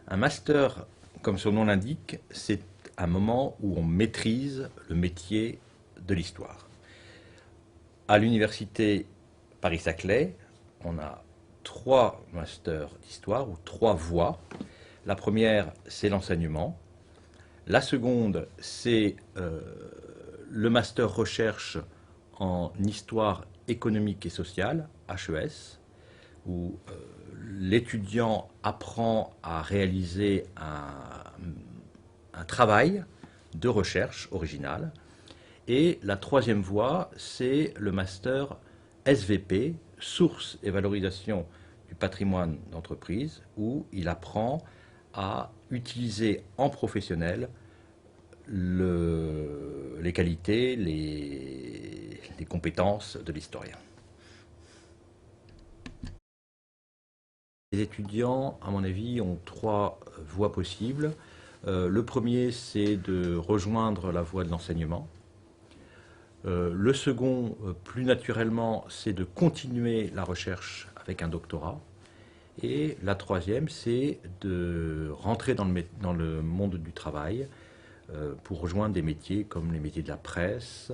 Un master, comme son nom l'indique, c'est un moment où on maîtrise le métier de l'histoire. À l'université Paris-Saclay, on a 3 masters d'histoire ou 3 voies. La première, c'est l'enseignement. La seconde, c'est le master recherche en histoire économique et sociale, HES, où l'étudiant apprend à réaliser un travail de recherche original. Et la troisième voie, c'est le master SVP, Sources et valorisation du patrimoine d'entreprise, où il apprend à utiliser en professionnel les qualités, les compétences de l'historien. Les étudiants, à mon avis, ont 3 voies possibles. Le premier, c'est de rejoindre la voie de l'enseignement. Le second, plus naturellement, c'est de continuer la recherche avec un doctorat. Et la troisième, c'est de rentrer dans le monde du travail pour rejoindre des métiers comme les métiers de la presse,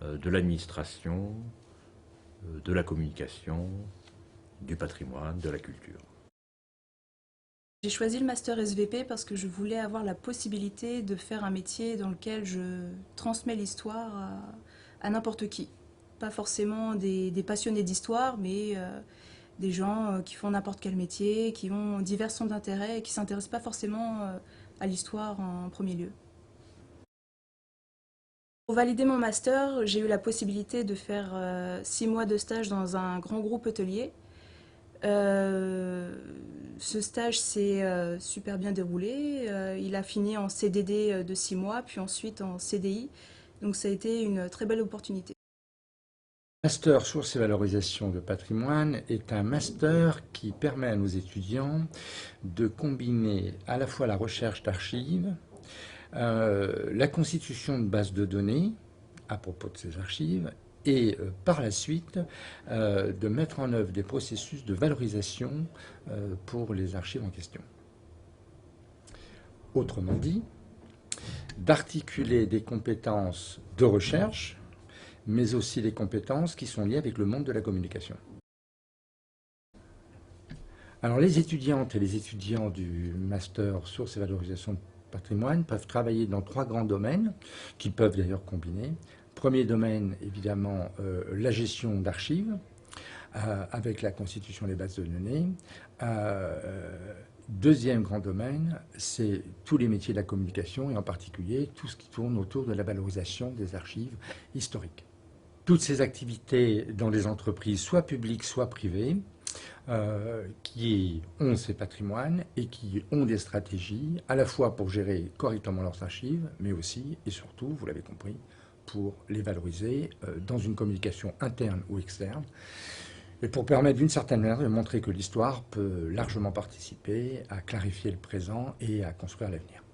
de l'administration, de la communication, du patrimoine, de la culture. J'ai choisi le master SVP parce que je voulais avoir la possibilité de faire un métier dans lequel je transmets l'histoire à n'importe qui. Pas forcément des passionnés d'histoire, mais des gens qui font n'importe quel métier, qui ont divers centres d'intérêt et qui ne s'intéressent pas forcément à l'histoire en premier lieu. Pour valider mon master, j'ai eu la possibilité de faire 6 mois de stage dans un grand groupe hôtelier. Ce stage s'est super bien déroulé. Il a fini en CDD de 6 mois, puis ensuite en CDI. Donc ça a été une très belle opportunité. Master Sources et valorisation de patrimoine est un master qui permet à nos étudiants de combiner à la fois la recherche d'archives, la constitution de bases de données à propos de ces archives et par la suite de mettre en œuvre des processus de valorisation pour les archives en question. Autrement dit, d'articuler des compétences de recherche, mais aussi des compétences qui sont liées avec le monde de la communication. Alors les étudiantes et les étudiants du master Sources et valorisation de patrimoine peuvent travailler dans 3 grands domaines, qui peuvent d'ailleurs combiner. Premier domaine, évidemment, la gestion d'archives, avec la constitution des bases de données. Deuxième grand domaine, c'est tous les métiers de la communication, et en particulier tout ce qui tourne autour de la valorisation des archives historiques. Toutes ces activités dans les entreprises, soit publiques, soit privées, qui ont ces patrimoines et qui ont des stratégies, à la fois pour gérer correctement leurs archives, mais aussi et surtout, vous l'avez compris, pour les valoriser dans une communication interne ou externe, et pour permettre d'une certaine manière de montrer que l'histoire peut largement participer à clarifier le présent et à construire l'avenir.